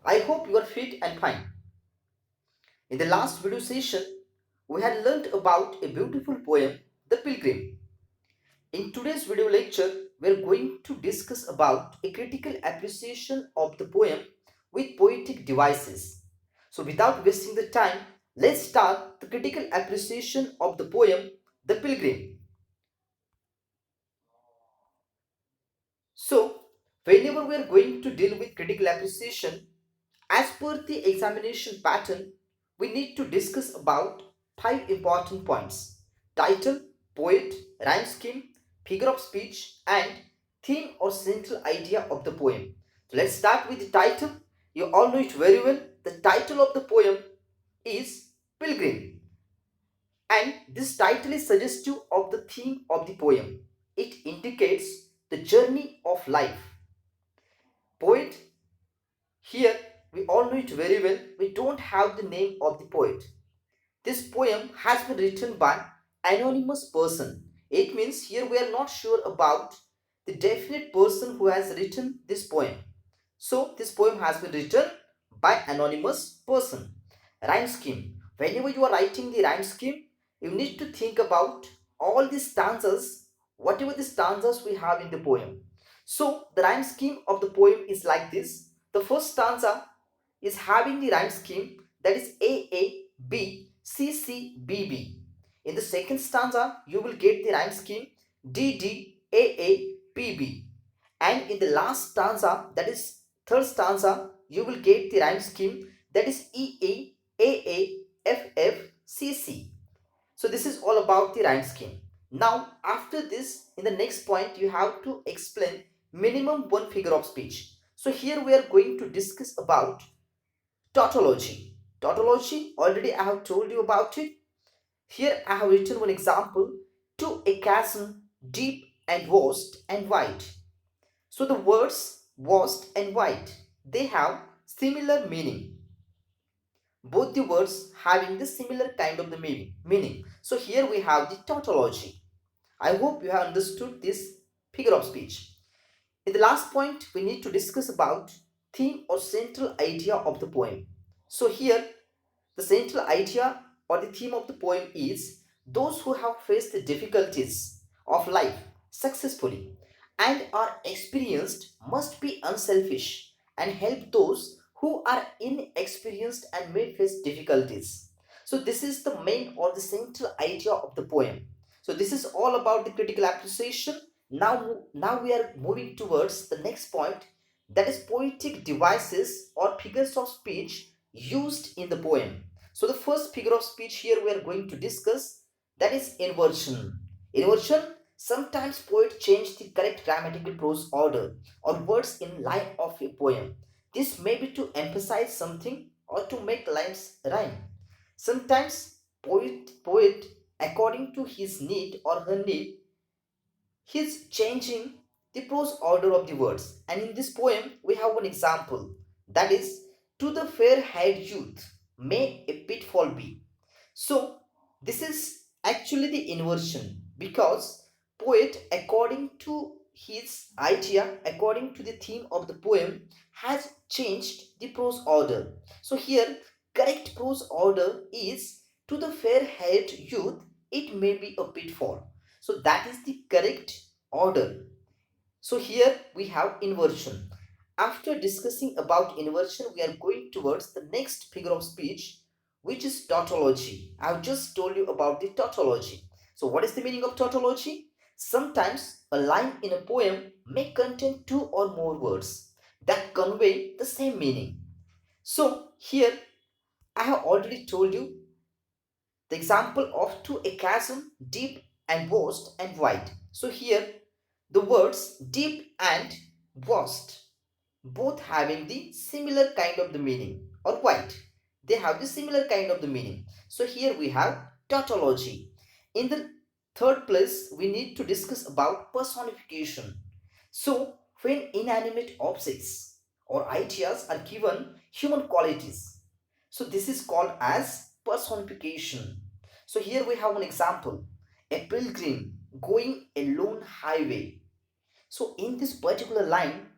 I hope you are fit and fine. In the last video session, we had learned about a beautiful poem, The Pilgrim. In today's video lecture, we are going to discuss about a critical appreciation of the poem with poetic devices. So without wasting the time, let's start the critical appreciation of the poem, The Pilgrim. So, whenever we are going to deal with critical appreciation, as per the examination pattern, we need to discuss about 5 important points: title, poet, rhyme scheme, figure of speech, and theme or central idea of the poem. So let's start with the title. You all know it very well. The title of the poem is Pilgrim, and this title is suggestive of the theme of the poem. It indicates the journey of life. Poet, here we all know it very well. We don't have the name of the poet. This poem has been written by anonymous person. It means here we are not sure about the definite person who has written this poem. So this poem has been written by anonymous person. Rhyme scheme. Whenever you are writing the rhyme scheme, you need to think about all the stanzas, whatever the stanzas we have in the poem. So the rhyme scheme of the poem is like this. The first stanza is having the rhyme scheme, that is A A B C C B B. In the second stanza, you will get the rhyme scheme D D A A P B. And in the last stanza, that is third stanza, you will get the rhyme scheme, that is E E A A F F C C. So this is all about the rhyme scheme. Now after this, in the next point, you have to explain minimum one figure of speech. So here we are going to discuss about tautology. Tautology, already I have told you about it. Here I have written one example: to a chasm deep and vast and wide. So the words vast and wide, they have similar meaning. Both the words having the similar kind of the meaning. So here we have the tautology. I hope you have understood this figure of speech. In the last point, we need to discuss about theme or central idea of the poem. So here, the central idea or the theme of the poem is those who have faced the difficulties of life successfully and are experienced must be unselfish and help those who are inexperienced and may face difficulties. So this is the main or the central idea of the poem. So this is all about the critical appreciation. Now we are moving towards the next point, that is poetic devices or figures of speech used in the poem. So the first figure of speech here we are going to discuss, that is inversion. Inversion, sometimes poet change the correct grammatical prose order or words in line of a poem. This may be to emphasize something or to make lines rhyme. Sometimes poet according to his need or her need, he's changing the prose order of the words. And in this poem, we have one example, that is, to the fair-haired youth may a pitfall be. So, this is actually the inversion, because poet, according to his idea, according to the theme of the poem, has changed the prose order. So here, correct prose order is to the fair-haired youth, it may be a pitfall. So that is the correct order. So here we have inversion. After discussing about inversion, we are going towards the next figure of speech, which is tautology. I have just told you about the tautology. So what is the meaning of tautology? Sometimes a line in a poem may contain two or more words that convey the same meaning. So here I have already told you the example of to a chasm deep and vast and wide. So here the words deep and vast, both having the similar kind of the meaning, or wide, they have the similar kind of the meaning. So here we have tautology. In the third place, we need to discuss about personification. So when inanimate objects or ideas are given human qualities, so this is called as personification. So here we have an example: a pilgrim going a lone highway. So in this particular line,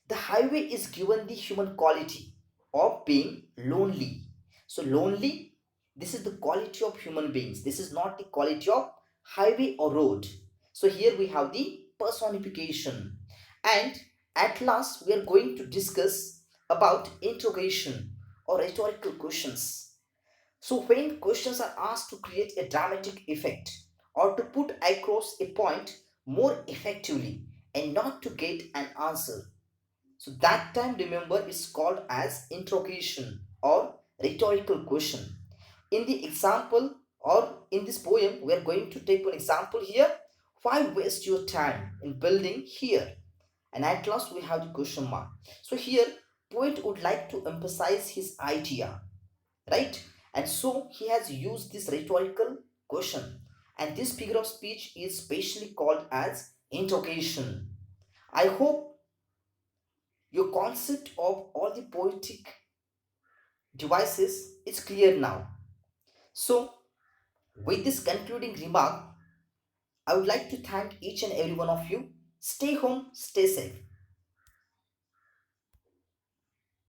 the highway is given the human quality. of being lonely. So lonely, this is the quality of human beings. This is not the quality of highway or road. So here we have the personification. And at last we are going to discuss about interrogation or rhetorical questions. So when questions are asked to create a dramatic effect or to put across a point more effectively and not to get an answer. So that time, remember, is called as interrogation or rhetorical question. In the example or in this poem, we are going to take one example here. Why waste your time in building here? And at last we have the question mark. So here, poet would like to emphasize his idea, right? And so he has used this rhetorical question. And this figure of speech is specially called as interrogation. I hope your concept of all the poetic devices is clear now. So, with this concluding remark, I would like to thank each and every one of you. Stay home, stay safe.